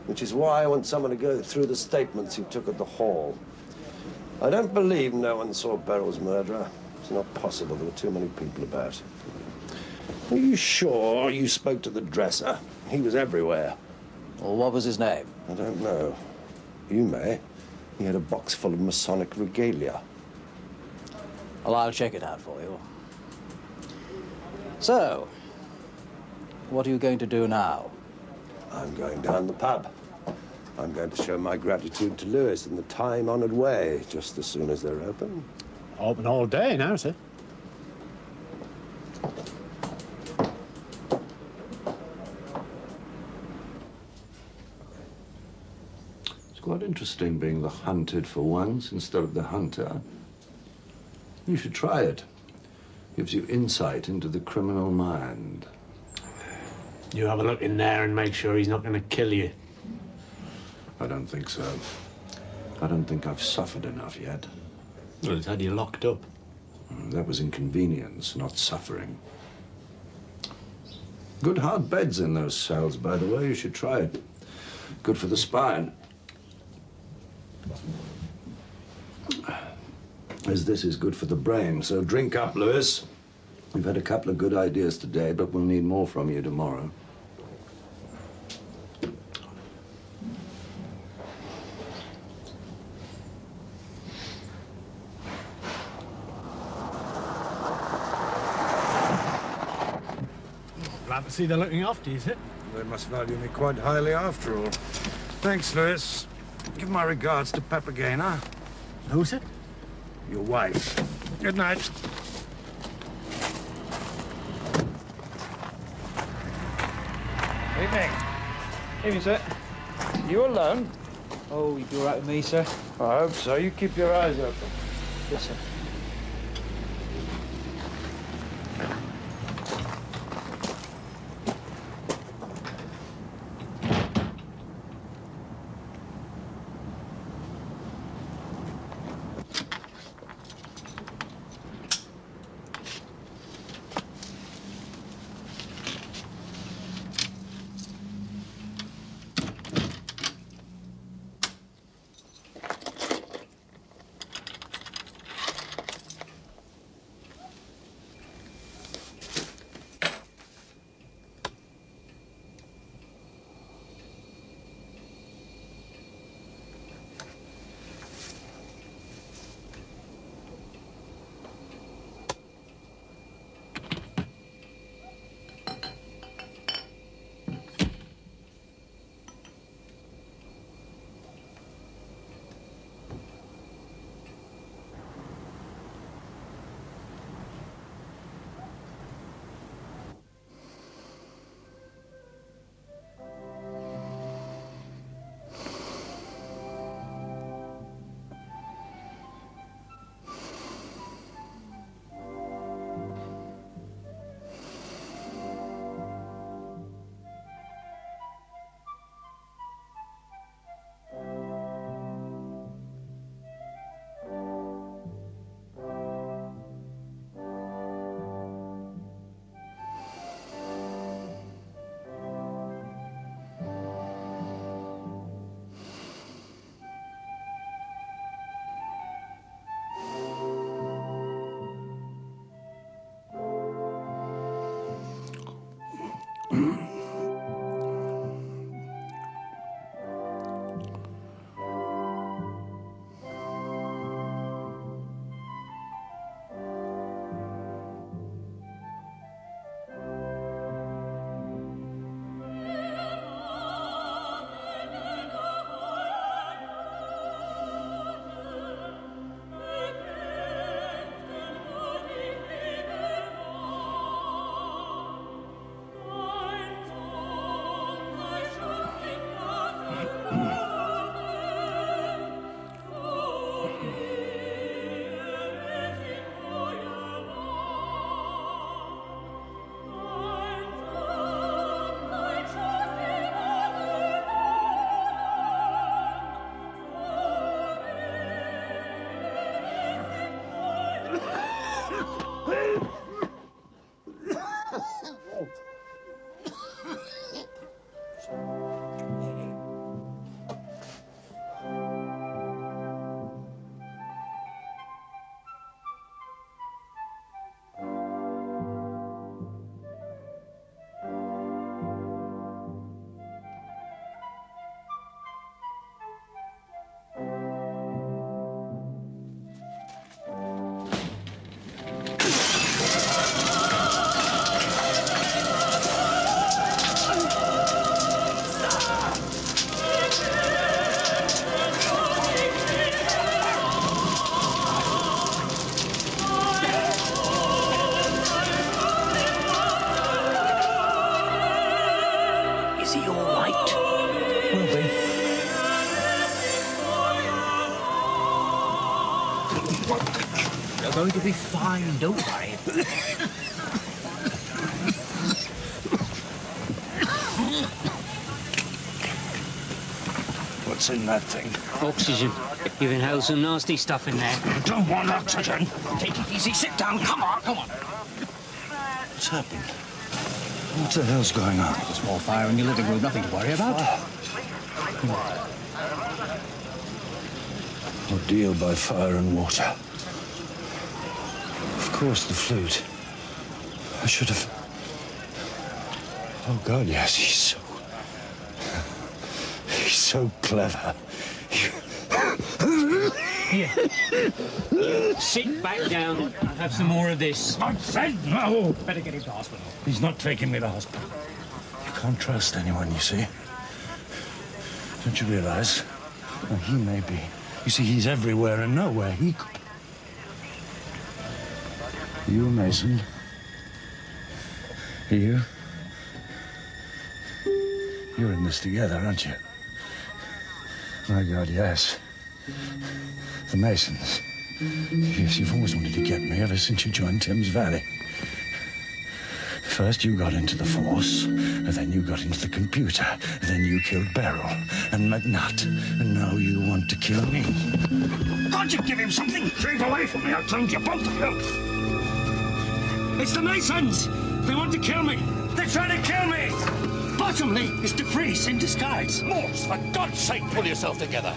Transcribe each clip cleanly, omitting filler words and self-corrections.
which is why I want someone to go through the statements you took at the hall. I don't beryl's no one saw Beryl's murderer. It's not possible. There were too many people about. Are you sure you spoke to the dresser? He was everywhere. Well, what was his name? I don't know. You may. He had a box full of Masonic regalia. Well, I'll check it out for you. So, what are you going to do now? I'm going down the pub. I'm going to show my gratitude to Lewis in the time-honored way, just as soon as they're open. Open all day now, sir. It's quite interesting being the hunted for once instead of the hunter. You should try it. Gives you insight into the criminal mind. You have a look in there and make sure he's not going to kill you. I don't think so. I don't think I've suffered enough yet. Well, he's had you locked up. That was inconvenience, not suffering. Good hard beds in those cells, by the way. You should try it. Good for the spine. As this is good for the brain, so drink up, Lewis. We've had a couple of good ideas today, but we'll need more from you tomorrow. Glad to see they're looking after you, sir. They must value me quite highly after all. Thanks, Lewis. Give my regards to Papagena. Who, sir? Your wife. Good night. Evening. Evening, sir. You alone? Oh, you'd be all right with me, sir? I hope so. You keep your eyes open. Yes, sir. You're going to be fine, don't worry. What's in that thing? Oxygen. You've inhaled some nasty stuff in there. I don't want oxygen. Take it easy. Sit down. Come on, come on. What's happened? What the hell's going on? A small fire in your living room, nothing to worry about. Ordeal by fire and water. Of course, the flute. I should have... Oh, God, yes, he's so clever. Here. Sit back down and have some more of this. I said no! Better get him to hospital. He's not taking me to hospital. You can't trust anyone, you see. Don't you realize? Well, he may be. You see, he's everywhere and nowhere. He could... Are you a Mason? Are you? You're in this together, aren't you? My God, yes. The Masons. Yes, you've always wanted to get me ever since you joined Thames Valley. First you got into the Force, and then you got into the computer, and then you killed Beryl and McNutt, and now you want to kill me. Can't you give him something? Keep away from me, I'll change you both of you. It's the Masons! They want to kill me! They're trying to kill me! Bottomley is DeFreeze in disguise. Morse, for God's sake, pull yourself together.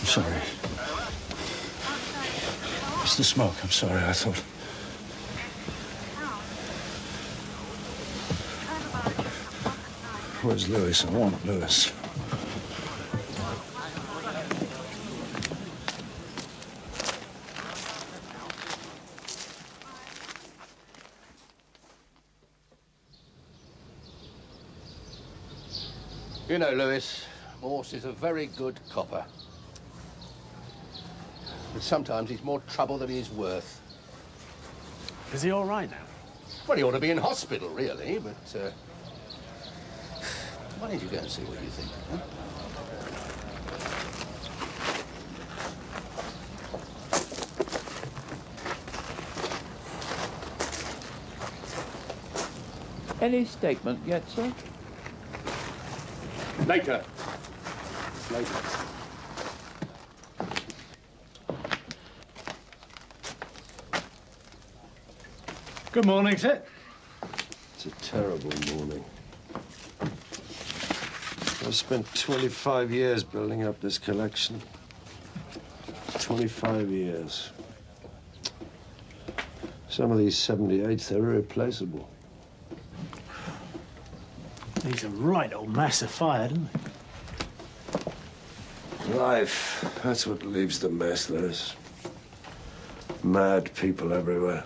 I'm sorry. It's the smoke. I'm sorry. I thought... Where's Lewis? I want Lewis. You know, Lewis, Morse is a very good copper. But sometimes he's more trouble than he's worth. Is he all right now? Well, he ought to be in hospital, really, but... why don't you go and see what you think, huh? Any statement yet, sir? Later. Later. Good morning, sir. It's a terrible morning. I've spent 25 years building up this collection. 25 years. Some of these 78s, they're irreplaceable. He's a right old mess of fire, isn't he? Life, that's what leaves the mess, Liz. Mad people everywhere.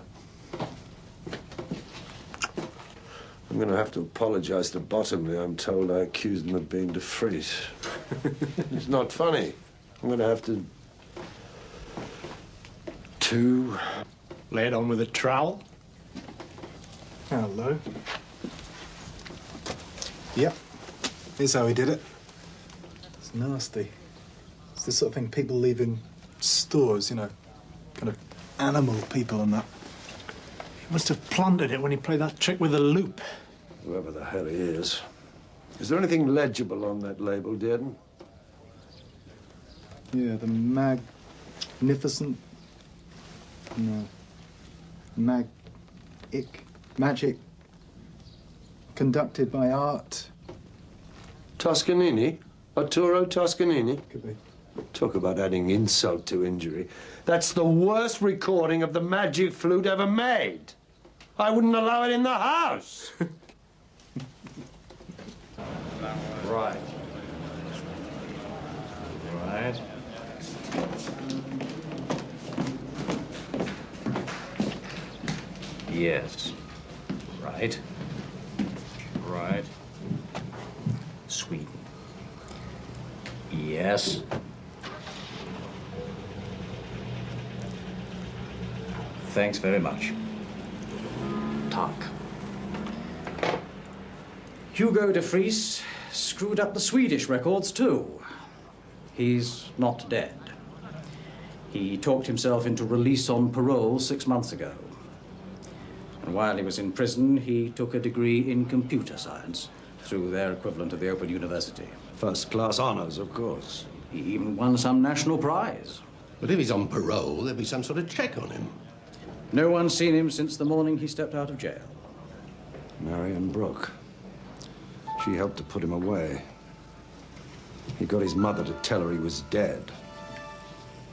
I'm going to have to apologize to Bottomley. I'm told I accused him of being DeFreeze. It's not funny. I'm going to have to... Lay it on with a trowel. Hello. Yep. Here's how he did it. It's nasty. It's the sort of thing people leave in stores, you know, kind of animal people and that. He must have planted it when he played that trick with the loop. Whoever the hell he is. Is there anything legible on that label, Dearden? Yeah, the magnificent... No. Magic. Conducted by art. Toscanini? Arturo Toscanini? Could be. Talk about adding insult to injury. That's the worst recording of the magic flute ever made. I wouldn't allow it in the house. Right. Right. Yes. Right. Right. Sweden. Yes. Thanks very much. Talk. Hugo DeFreeze, screwed up the Swedish records, too. He's not dead. He talked himself into release on parole 6 months ago. And while he was in prison, he took a degree in computer science through their equivalent of the Open University. First-class honours, of course. He even won some national prize. But if he's on parole, there'll be some sort of check on him. No one's seen him since the morning he stepped out of jail. Marion Brooke. She helped to put him away. He got his mother to tell her he was dead.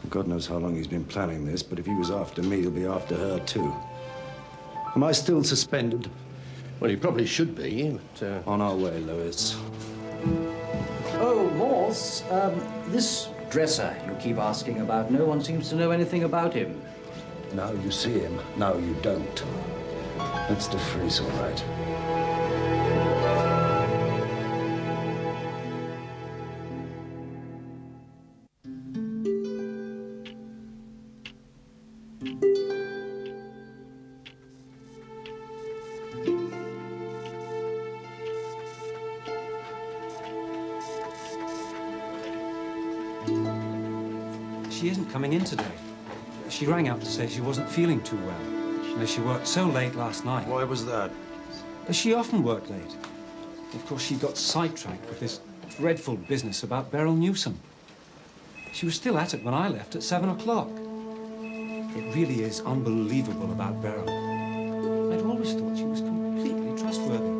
God knows how long he's been planning this, but if he was after me, he'll be after her, too. Am I still suspended? Well, he probably should be, but... On our way, Lewis. Oh, Morse, this dresser you keep asking about, no one seems to know anything about him. Now you see him, now you don't. That's de Vries, all right. She isn't coming in today. She rang up to say she wasn't feeling too well. You know, she worked so late last night. Why was that? She often worked late. Of course, she got sidetracked with this dreadful business about Beryl Newsom. She was still at it when I left at 7 o'clock. It really is unbelievable about Beryl. I'd always thought she was completely trustworthy.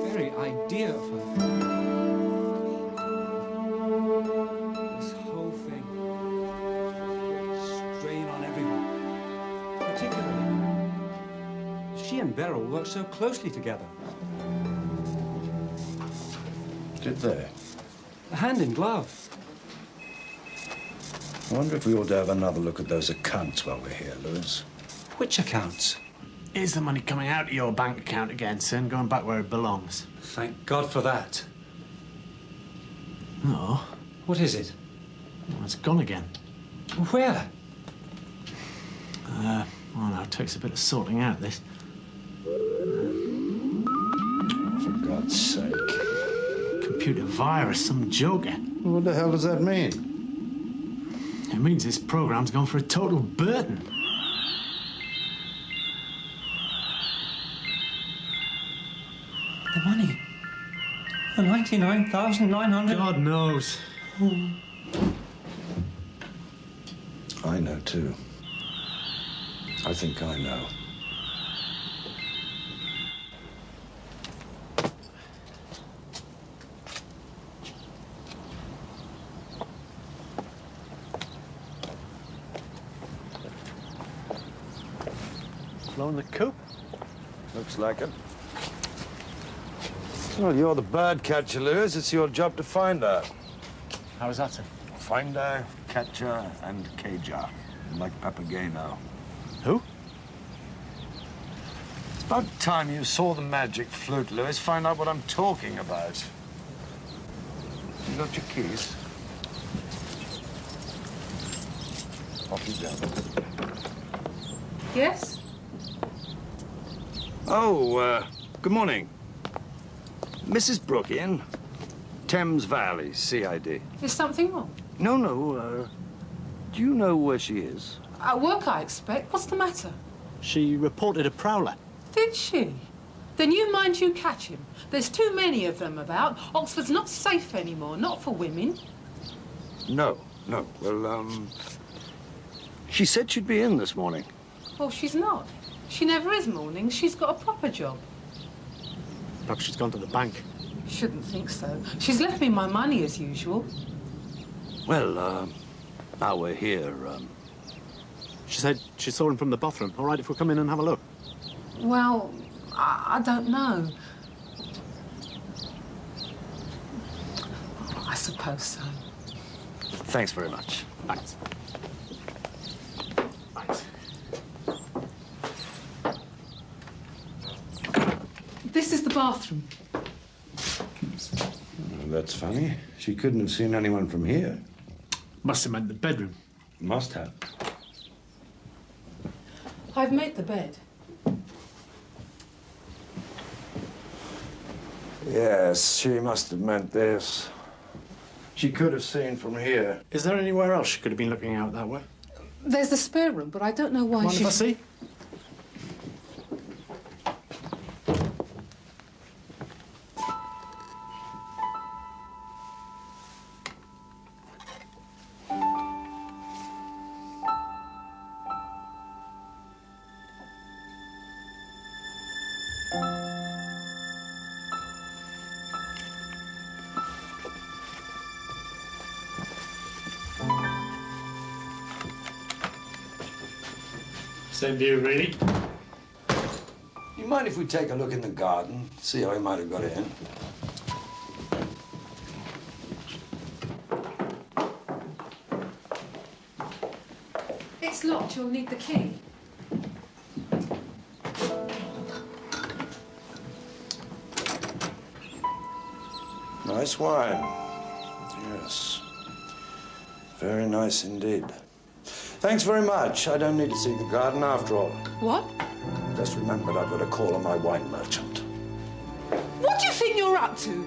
The very idea of her. This whole thing. Strain on everyone. Particularly. She and Beryl worked so closely together. Did they? Hand in glove. I wonder if we ought to have another look at those accounts while we're here, Lewis. Which accounts? Is the money coming out of your bank account again, son? Going back where it belongs? Thank God for that. No. What is it? Well, it's gone again. Where? Well, now, it takes a bit of sorting out, this. For God's sake. Computer virus, some joker. What the hell does that mean? It means this program's gone for a total burden. The money. The 99,900. God knows. I know, too. I think I know. Blown the coop? Looks like it. Well, you're the bird catcher, Lewis. It's your job to find her. How is that, sir? Finder, catcher, and cager. Like Papageno. Who? It's about time you saw the magic flute, Lewis. Find out what I'm talking about. You got your keys? Off you go. Yes? Oh, good morning. Mrs. Brooke in. Thames Valley, CID. Is something wrong? No, do you know where she is? At work, I expect. What's the matter? She reported a prowler. Did she? Then you mind you catch him. There's too many of them about. Oxford's not safe anymore, not for women. No. Well, she said she'd be in this morning. Well, she's not. She never is mornings. She's got a proper job. Perhaps she's gone to the bank. Shouldn't think so. She's left me my money as usual. Well, now we're here, She said she saw him from the bathroom. All right if we come in and have a look? Well, I don't know. I suppose so. Thanks very much. Thanks. Thanks. This is the bathroom. Oh, that's funny. She couldn't have seen anyone from here. Must have meant the bedroom. Must have. I've made the bed. Yes, she must have meant this. She could have seen from here. Is there anywhere else she could have been looking out that way? There's the spare room, but I don't know why Mind if I see? Same view, really. You mind if we take a look in the garden, see how he might have got in? It's locked. You'll need the key. Nice wine. Yes. Very nice indeed. Thanks very much. I don't need to see the garden after all. What? Just remembered I've got a call on my wine merchant. What do you think you're up to?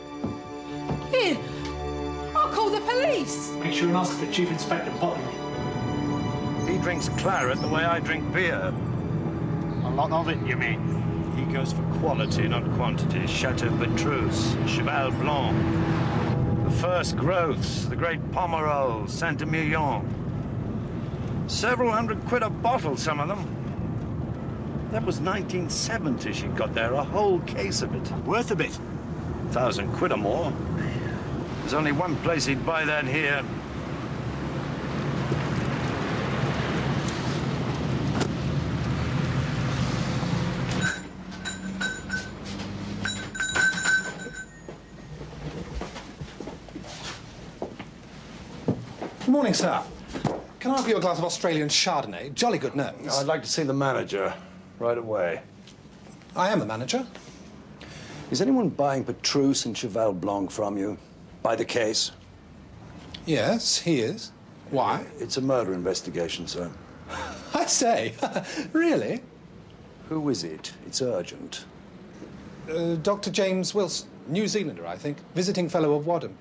Here, I'll call the police. Make sure and ask for Chief Inspector Bottomley. He drinks claret the way I drink beer. A lot of it, you mean? He goes for quality, not quantity. Chateau Petrus, Cheval Blanc, the first growths, the great Pomerol, Saint-Emilion. Several £100 a bottle, some of them. That was 1970 she got there, a whole case of it. Worth a bit. £1,000 or more. There's only one place he'd buy that here. Good morning, sir. Can I have you a glass of Australian Chardonnay? Jolly good nose. I'd like to see the manager right away. I am the manager. Is anyone buying Petrus and Cheval Blanc from you? By the case? Yes, he is. Why? It's a murder investigation, sir. I say, really? Who is it? It's urgent. Dr. James Wilson, New Zealander, I think, visiting fellow of Wadham.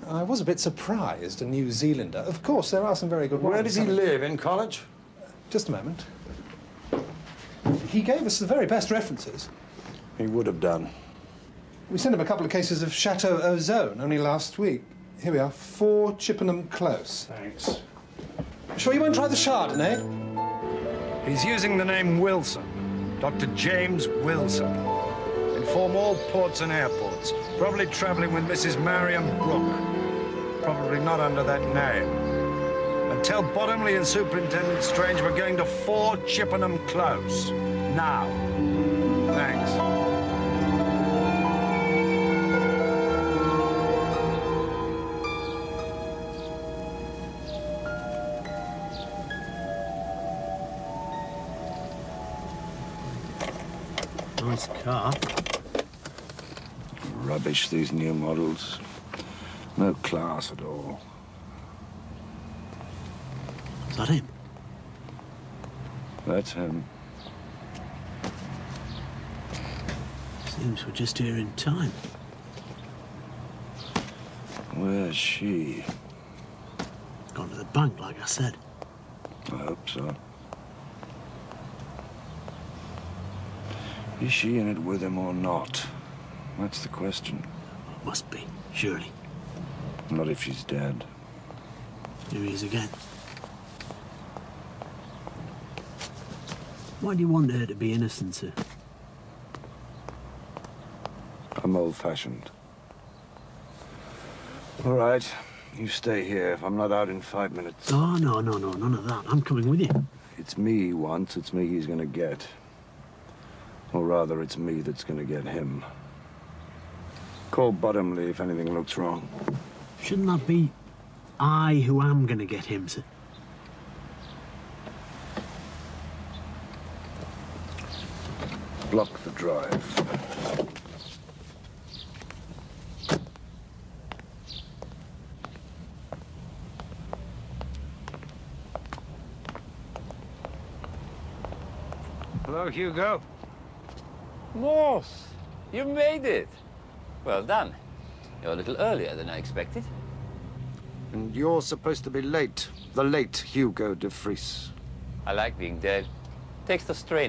I was a bit surprised, a New Zealander. Of course, there are some very good ones. Where does he live? In college? Just a moment. He gave us the very best references. He would have done. We sent him a couple of cases of Chateau Ozone only last week. Here we are, 4 Chippenham Close. Thanks. Sure you won't try the Chardonnay? He's using the name Wilson. Dr. James Wilson. Inform all ports and airports. Probably traveling with Mrs. Marion Brooke. Probably not under that name. And tell Bottomley and Superintendent Strange we're going to 4 Chippenham Close. Now. Thanks. Nice car. Rubbish, these new models. No class at all. Is that him? That's him. Seems we're just here in time. Where's she? Gone to the bank, like I said. I hope so. Is she in it with him or not? That's the question. Must be, surely. Not if she's dead. Here he is again. Why do you want her to be innocent, sir? I'm old-fashioned. All right, you stay here. If I'm not out in 5 minutes... Oh, no, none of that. I'm coming with you. It's me he wants, it's me he's gonna get. Or rather, it's me that's gonna get him. Call Bottomley if anything looks wrong. Shouldn't that be I who am gonna get him, sir? Block the drive. Hello, Hugo. Morse, you made it. Well done. You're a little earlier than I expected. And you're supposed to be late. The late Hugo de Vries. I like being dead. Takes the strain